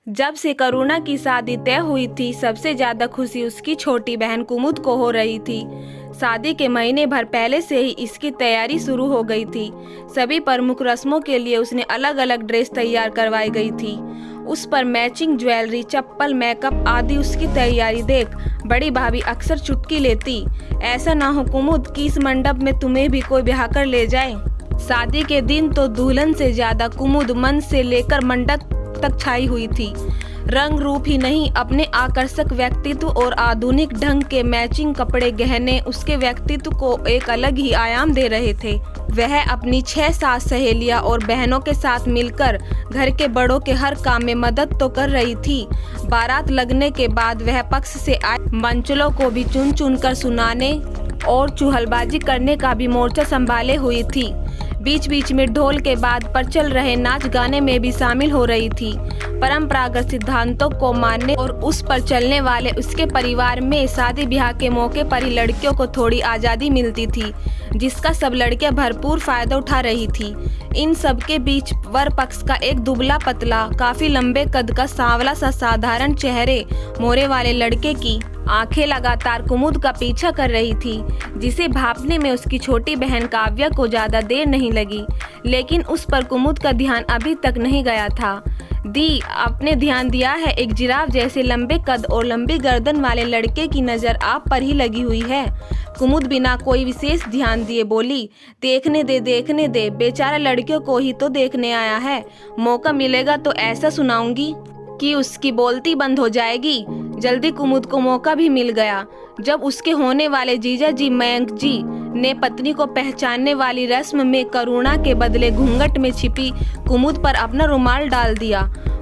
जब से करुणा की शादी तय हुई थी, सबसे ज्यादा खुशी उसकी छोटी बहन कुमुद को हो रही थी। शादी के महीने भर पहले से ही इसकी तैयारी शुरू हो गई थी। सभी प्रमुख रस्मों के लिए उसने अलग अलग ड्रेस तैयार करवाई गई थी। उस पर मैचिंग ज्वेलरी, चप्पल, मेकअप आदि। उसकी तैयारी देख बड़ी भाभी अक्सर चुटकी लेती, ऐसा ना हो कुमुद कि इस मंडप में तुम्हें भी कोई ब्याह कर ले जाए। शादी के दिन तो दुल्हन से ज्यादा कुमुद मन से लेकर मंडप तक छाई हुई थी। रंग रूप ही नहीं, अपने आकर्षक व्यक्तित्व और आधुनिक ढंग के मैचिंग कपड़े गहने उसके व्यक्तित्व को एक अलग ही आयाम दे रहे थे। वह अपनी 6-7 सहेलियां और बहनों के साथ मिलकर घर के बड़ों के हर काम में मदद तो कर रही थी। बारात लगने के बाद वह पक्ष से आए मंचलों को भी चुन चुन कर सुनाने और चुहलबाजी करने का भी मोर्चा संभाले हुई थी। बीच बीच में ढोल के बाद पर चल रहे नाच गाने में भी शामिल हो रही थी। परंपरागत सिद्धांतों को मानने और उस पर चलने वाले उसके परिवार में शादी ब्याह के मौके पर ही लड़कियों को थोड़ी आज़ादी मिलती थी, जिसका सब लड़कियां भरपूर फायदा उठा रही थी। इन सब के बीच वर पक्ष का एक दुबला पतला, काफी लंबे कद का सांवला सा साधारण चेहरे मोरे वाले लड़के की आंखें लगातार कुमुद का पीछा कर रही थी, जिसे भांपने में उसकी छोटी बहन काव्या को ज्यादा देर नहीं लगी। लेकिन उस पर कुमुद का ध्यान अभी तक नहीं गया था। दी आपने ध्यान दिया है, एक जिराफ जैसे लंबे कद और लंबी गर्दन वाले लड़के की नज़र आप पर ही लगी हुई है। कुमुद बिना कोई विशेष ध्यान दिए बोली, देखने दे, बेचारा लड़कियों को ही तो देखने आया है। मौका मिलेगा तो ऐसा सुनाऊंगी कि उसकी बोलती बंद हो जाएगी। जल्दी कुमुद को मौका भी मिल गया, जब उसके होने वाले जीजा जी मयंक जी ने पत्नी को पहचानने वाली रस्म में करुणा के बदले घूंघट में छिपी कुमुद पर अपना रुमाल डाल दिया।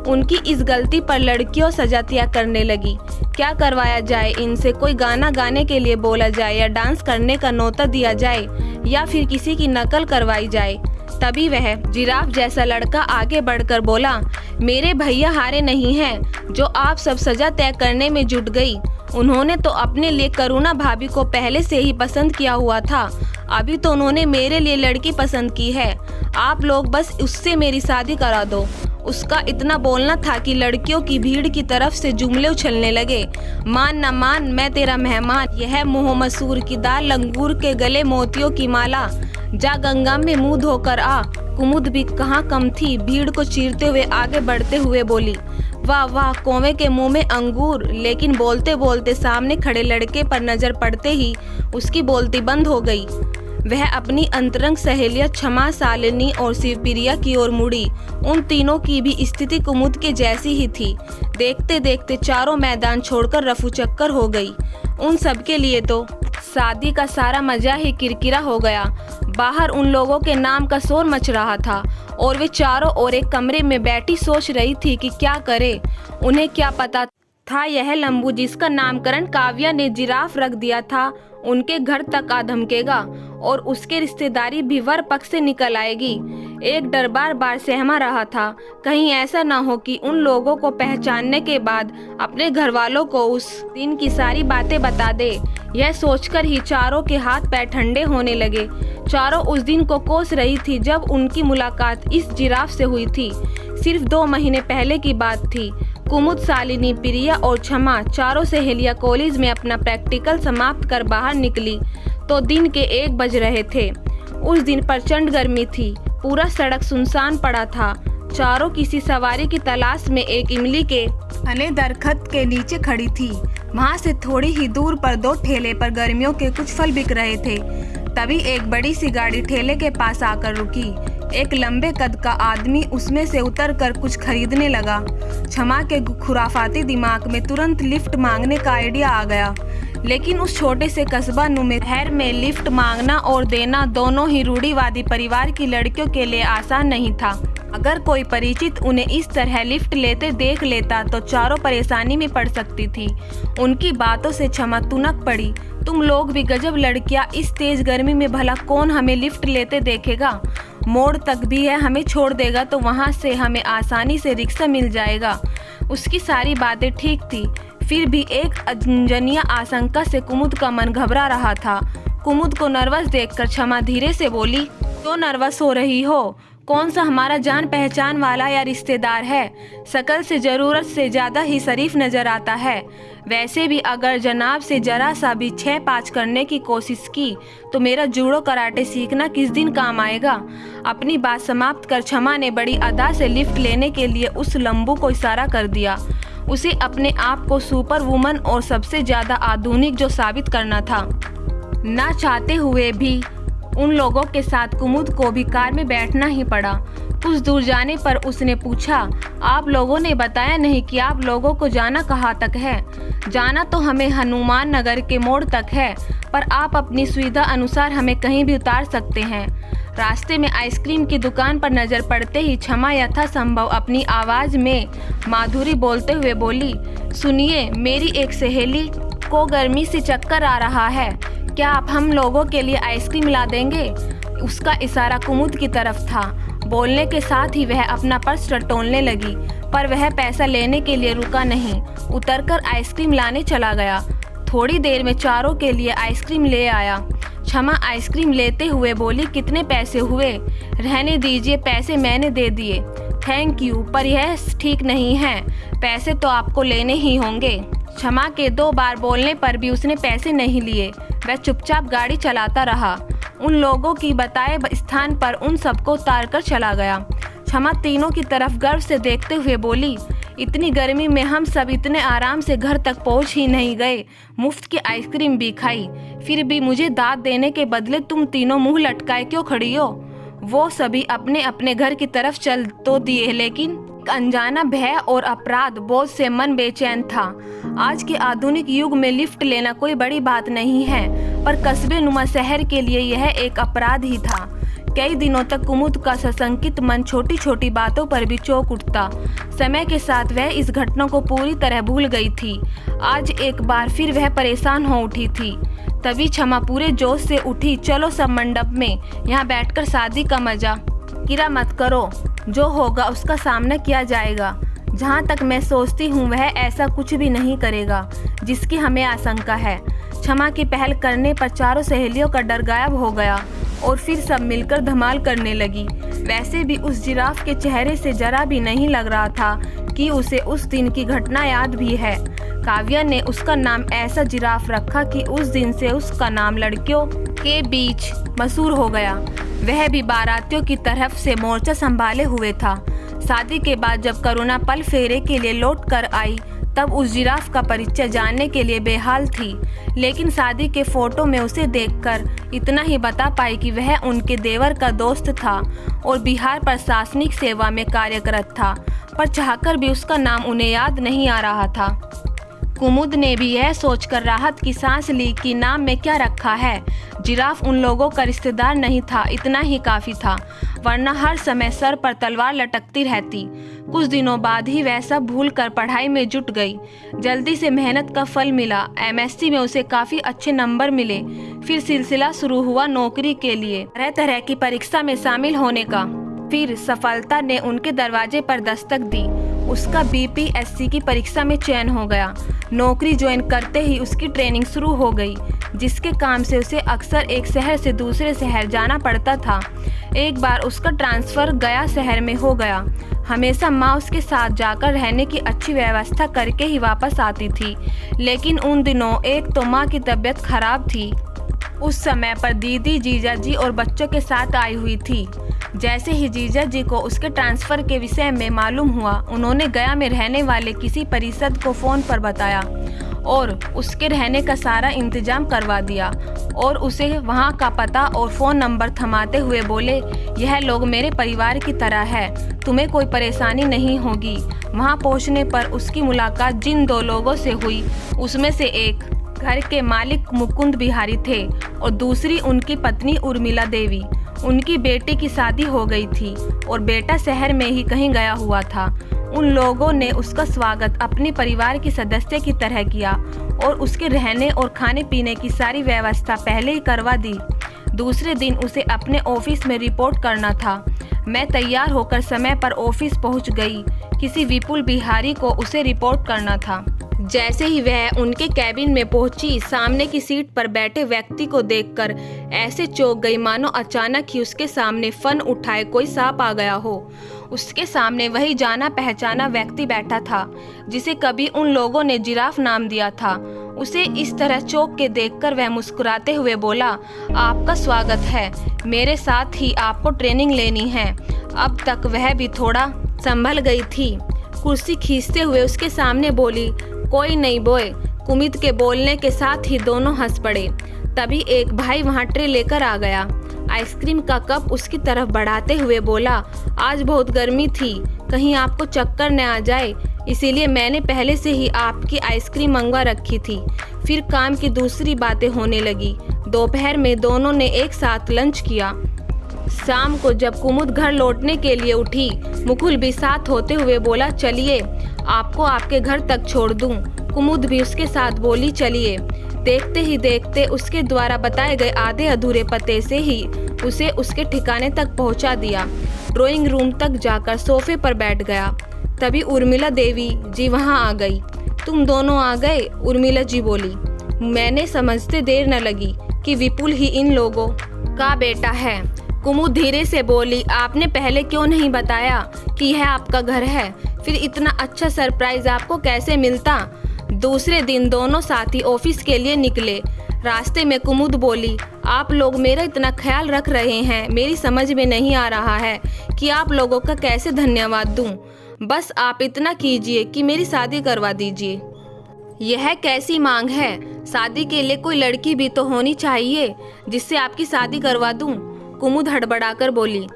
उनकी इस गलती पर लड़कियों सजातियां करने लगी। क्या करवाया जाए इनसे, कोई गाना गाने के लिए बोला जाए या डांस करने का न्योता दिया जाए या फिर किसी की नकल करवाई जाए। तभी वह जिराफ जैसा लड़का आगे बढ़कर बोला, मेरे भैया हारे नहीं हैं, जो आप सब सजा तय करने में जुट गई। उन्होंने तो अपने लिए करुणा भाभी को पहले से ही पसंद किया हुआ था, अभी तो उन्होंने मेरे लिए लड़की पसंद की है। आप लोग बस उससे मेरी शादी करा दो। उसका इतना बोलना था कि लड़कियों की भीड़ की तरफ से जुमले उछलने लगे। मान न मान, मैं तेरा मेहमान, यह मोह मसूर की दाल, लंगूर के गले मोतियों की माला, जा गंगा में मुंह धोकर आ। कुमुद भी कहाँ कम थी, भीड़ को चीरते हुए आगे बढ़ते हुए बोली, वाह वाह, कौवे के मुंह में अंगूर। लेकिन बोलते बोलते सामने खड़े लड़के पर नजर पड़ते ही उसकी बोलती बंद हो गई। वह अपनी अंतरंग सहेलियां क्षमा, शालिनी और शिवप्रिया की ओर मुड़ी। उन तीनों की भी स्थिति कुमुद के जैसी ही थी। देखते देखते चारों मैदान छोड़कर रफू चक्कर हो गई। उन सब के लिए तो शादी का सारा मजा ही किरकिरा हो गया। बाहर उन लोगों के नाम का शोर मच रहा था और वे चारों ओर एक कमरे में बैठी सोच रही थी कि क्या करे। उन्हें क्या पता था यह लंबू, जिसका नामकरण काव्या ने जिराफ रख दिया था, उनके घर तक आ धमकेगा और उसके रिश्तेदारी भी वर पक्ष से निकल आएगी। एक डर बार बार सहमा रहा था, कहीं ऐसा ना हो कि उन लोगों को पहचानने के बाद अपने घर वालों को उस दिन की सारी बातें बता दे। यह सोचकर ही चारों के हाथ पैर ठंडे होने लगे। चारों उस दिन को कोस रही थी जब उनकी मुलाकात इस जिराफ से हुई थी। सिर्फ 2 महीने पहले की बात थी। कुमुद, शालिनी, प्रिया और क्षमा चारों सहेलियां कॉलेज में अपना प्रैक्टिकल समाप्त कर बाहर निकली तो दिन के 1 बज रहे थे। उस दिन प्रचंड गर्मी थी, पूरा सड़क सुनसान पड़ा था। चारों किसी सवारी की तलाश में एक इमली के घने दरख्त के नीचे खड़ी थी। वहां से थोड़ी ही दूर पर 2 ठेले पर गर्मियों के कुछ फल बिक रहे थे। तभी एक बड़ी सी गाड़ी ठेले के पास आकर रुकी। एक लंबे कद का आदमी उसमें से उतरकर कुछ खरीदने लगा। क्षमा के खुराफाती दिमाग में तुरंत लिफ्ट मांगने का आइडिया आ गया, लेकिन उस छोटे से कस्बा नुमे शहर में लिफ्ट मांगना और देना दोनों ही रूढ़िवादी परिवार की लड़कियों के लिए आसान नहीं था। अगर कोई परिचित उन्हें इस तरह लिफ्ट लेते देख लेता तो चारों परेशानी में पड़ सकती थी। उनकी बातों से क्षमा तुनक पड़ी, तुम लोग भी गजब लड़कियां, इस तेज गर्मी में भला कौन हमें लिफ्ट लेते देखेगा। मोड़ तक भी है, हमें छोड़ देगा तो वहाँ से हमें आसानी से रिक्शा मिल जाएगा। उसकी सारी बातें ठीक थी, फिर भी एक अनजनिया आशंका से कुमुद का मन घबरा रहा था। कुमुद को नर्वस देखकर क्षमा धीरे से बोली, तो नर्वस हो रही हो? कौन सा हमारा जान पहचान वाला या रिश्तेदार है। शकल से ज़रूरत से ज़्यादा ही शरीफ नज़र आता है। वैसे भी अगर जनाब से ज़रा सा भी 6-5 करने की कोशिश की तो मेरा जूडो कराटे सीखना किस दिन काम आएगा। अपनी बात समाप्त कर क्षमा ने बड़ी अदा से लिफ्ट लेने के लिए उस लंबू को इशारा कर दिया। उसे अपने आप को सुपर वुमन और सबसे ज़्यादा आधुनिक जो साबित करना था। ना चाहते हुए भी उन लोगों के साथ कुमुद को भी कार में बैठना ही पड़ा। कुछ दूर जाने पर उसने पूछा, आप लोगों ने बताया नहीं कि आप लोगों को जाना कहाँ तक है। जाना तो हमें हनुमान नगर के मोड़ तक है, पर आप अपनी सुविधा अनुसार हमें कहीं भी उतार सकते हैं। रास्ते में आइसक्रीम की दुकान पर नज़र पड़ते ही क्षमा यथासंभव अपनी आवाज़ में माधुरी बोलते हुए बोली, सुनिए, मेरी एक सहेली को गर्मी से चक्कर आ रहा है, क्या आप हम लोगों के लिए आइसक्रीम ला देंगे। उसका इशारा कुमुद की तरफ था। बोलने के साथ ही वह अपना पर्स टटोलने लगी, पर वह पैसा लेने के लिए रुका नहीं, उतरकर आइसक्रीम लाने चला गया। थोड़ी देर में चारों के लिए आइसक्रीम ले आया। क्षमा आइसक्रीम लेते हुए बोली, कितने पैसे हुए। रहने दीजिए, पैसे मैंने दे दिए। थैंक यू, पर यह ठीक नहीं है, पैसे तो आपको लेने ही होंगे। क्षमा के 2 बार बोलने पर भी उसने पैसे नहीं लिए। वह चुपचाप गाड़ी चलाता रहा। उन लोगों की बताए स्थान पर उन सबको उतार कर चला गया। क्षमा तीनों की तरफ गर्व से देखते हुए बोली, इतनी गर्मी में हम सब इतने आराम से घर तक पहुंच ही नहीं गए, मुफ्त की आइसक्रीम भी खाई, फिर भी मुझे दाद देने के बदले तुम तीनों मुंह लटकाए क्यों खड़ी हो। वो सभी अपने अपने घर की तरफ चल तो दिए, लेकिन अनजाना भय और अपराध बोझ से मन बेचैन था। आज के आधुनिक युग में लिफ्ट लेना कोई बड़ी बात नहीं है, पर कस्बे नुमा शहर के लिए यह एक अपराध ही था। कई दिनों तक कुमुद का सशंकित मन छोटी छोटी बातों पर भी चौंक उठता। समय के साथ वह इस घटना को पूरी तरह भूल गई थी। आज एक बार फिर वह परेशान हो उठी थी। तभी क्षमा पूरे जोश से उठी, चलो सब मंडप में, यहाँ बैठकर शादी का मजा किरा मत करो, जो होगा उसका सामना किया जाएगा। जहाँ तक मैं सोचती हूँ वह ऐसा कुछ भी नहीं करेगा जिसकी हमें आशंका है। क्षमा की पहल करने पर चारों सहेलियों का डर गायब हो गया और फिर सब मिलकर धमाल करने लगी। वैसे भी उस जिराफ के चेहरे से जरा भी नहीं लग रहा था कि उसे उस दिन की घटना याद भी है। काव्या ने उसका नाम ऐसा जिराफ रखा कि उस दिन से उसका नाम लड़कियों के बीच मशहूर हो गया। वह भी बारातियों की तरफ से मोर्चा संभाले हुए था। शादी के बाद जब करुणा पल फेरे के लिए लौट कर आई तब उस जिराफ का परिचय जानने के लिए बेहाल थी, लेकिन शादी के फोटो में उसे देखकर इतना ही बता पाई कि वह उनके देवर का दोस्त था और बिहार प्रशासनिक सेवा में कार्यरत था, पर चाहकर भी उसका नाम उन्हें याद नहीं आ रहा था। कुमुद ने भी यह सोचकर राहत की सांस ली कि नाम में क्या रखा है। जिराफ उन लोगों का रिश्तेदार नहीं था, इतना ही काफी था, वरना हर समय सर पर तलवार लटकती रहती। कुछ दिनों बाद ही वह सब भूल कर पढ़ाई में जुट गई। जल्दी से मेहनत का फल मिला। एमएससी में उसे काफ़ी अच्छे नंबर मिले। फिर सिलसिला शुरू हुआ नौकरी के लिए तरह तरह की परीक्षा में शामिल होने का। फिर सफलता ने उनके दरवाजे पर दस्तक दी। उसका बीपीएससी की परीक्षा में चयन हो गया। नौकरी ज्वाइन करते ही उसकी ट्रेनिंग शुरू हो गई, जिसके काम से उसे अक्सर एक शहर से दूसरे शहर जाना पड़ता था। एक बार उसका ट्रांसफ़र गया शहर में हो गया। हमेशा माँ उसके साथ जाकर रहने की अच्छी व्यवस्था करके ही वापस आती थी, लेकिन उन दिनों एक तो माँ की तबीयत खराब थी। उस समय पर दीदी जीजा जी और बच्चों के साथ आई हुई थी। जैसे ही जीजा जी को उसके ट्रांसफ़र के विषय में मालूम हुआ, उन्होंने गया में रहने वाले किसी परिषद को फ़ोन पर बताया और उसके रहने का सारा इंतजाम करवा दिया और उसे वहां का पता और फ़ोन नंबर थमाते हुए बोले, यह लोग मेरे परिवार की तरह है, तुम्हें कोई परेशानी नहीं होगी। वहां पहुंचने पर उसकी मुलाकात जिन 2 लोगों से हुई, उसमें से एक घर के मालिक मुकुंद बिहारी थे और दूसरी उनकी पत्नी उर्मिला देवी। उनकी बेटी की शादी हो गई थी और बेटा शहर में ही कहीं गया हुआ था। उन लोगों ने उसका स्वागत अपने परिवार के सदस्य की तरह किया और उसके रहने और खाने पीने की सारी व्यवस्था पहले ही करवा दी। दूसरे दिन उसे अपने ऑफिस में रिपोर्ट करना था। मैं तैयार होकर समय पर ऑफिस पहुंच गई। किसी विपुल बिहारी को उसे रिपोर्ट करना था। जैसे ही वह उनके कैबिन में पहुंची, सामने की सीट पर बैठे व्यक्ति को देखकर ऐसे चौंक गई मानो अचानक ही उसके सामने फन उठाए कोई सांप आ गया हो। उसके सामने वही जाना पहचाना व्यक्ति बैठा था जिसे कभी उन लोगों ने जिराफ नाम दिया था। उसे इस तरह चौंक के देखकर वह मुस्कुराते हुए बोला, आपका स्वागत है, मेरे साथ ही आपको ट्रेनिंग लेनी है। अब तक वह भी थोड़ा संभल गई थी। कुर्सी खींचते हुए उसके सामने बोली, कोई नहीं बॉय। कुमुद के बोलने के साथ ही दोनों हंस पड़े। तभी एक भाई वहां ट्रे लेकर आ गया। आइसक्रीम का कप उसकी तरफ बढ़ाते हुए बोला, आज बहुत गर्मी थी, कहीं आपको चक्कर न आ जाए, इसीलिए मैंने पहले से ही आपकी आइसक्रीम मंगवा रखी थी। फिर काम की दूसरी बातें होने लगी। दोपहर में दोनों ने एक साथ लंच किया। शाम को जब कुमुद घर लौटने के लिए उठी, मुकुल भी साथ होते हुए बोला, चलिए आपको आपके घर तक छोड़ दूं। कुमुद भी उसके साथ बोली, चलिए। देखते ही देखते उसके द्वारा बताए गए आधे अधूरे पते से ही उसे उसके ठिकाने तक पहुंचा दिया। ड्राइंग रूम तक जाकर सोफे पर बैठ गया। तभी उर्मिला देवी जी वहां आ गई। तुम दोनों आ गए? उर्मिला जी बोली। मैंने समझते देर न लगी कि विपुल ही इन लोगों का बेटा है। कुमुद धीरे से बोली, आपने पहले क्यों नहीं बताया कि यह आपका घर है? फिर इतना अच्छा सरप्राइज आपको कैसे मिलता? दूसरे दिन दोनों साथी ऑफिस के लिए निकले। रास्ते में कुमुद बोली, आप लोग मेरा इतना ख्याल रख रहे हैं, मेरी समझ में नहीं आ रहा है कि आप लोगों का कैसे धन्यवाद दूं। बस आप इतना कीजिए कि मेरी शादी करवा दीजिए। यह कैसी मांग है? शादी के लिए कोई लड़की भी तो होनी चाहिए जिससे आपकी शादी करवा दूं। कुमुद हड़बड़ाकर बोली,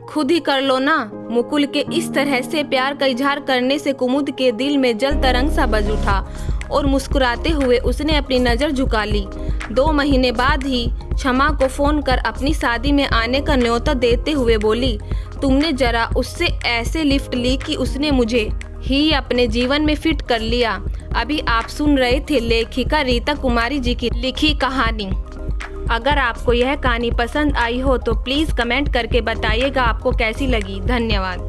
खुद ही कर लो ना। मुकुल के इस तरह से प्यार का इजहार करने से कुमुद के दिल में जल तरंग सा बज उठा और मुस्कुराते हुए उसने अपनी नज़र झुका ली। 2 महीने बाद ही क्षमा को फोन कर अपनी शादी में आने का न्योता देते हुए बोली, तुमने जरा उससे ऐसे लिफ्ट ली कि उसने मुझे ही अपने जीवन में फिट कर लिया। अभी आप सुन रहे थे लेखिका रीता कुमारी जी की लिखी कहानी। अगर आपको यह कहानी पसंद आई हो तो प्लीज़ कमेंट करके बताइएगा आपको कैसी लगी। धन्यवाद।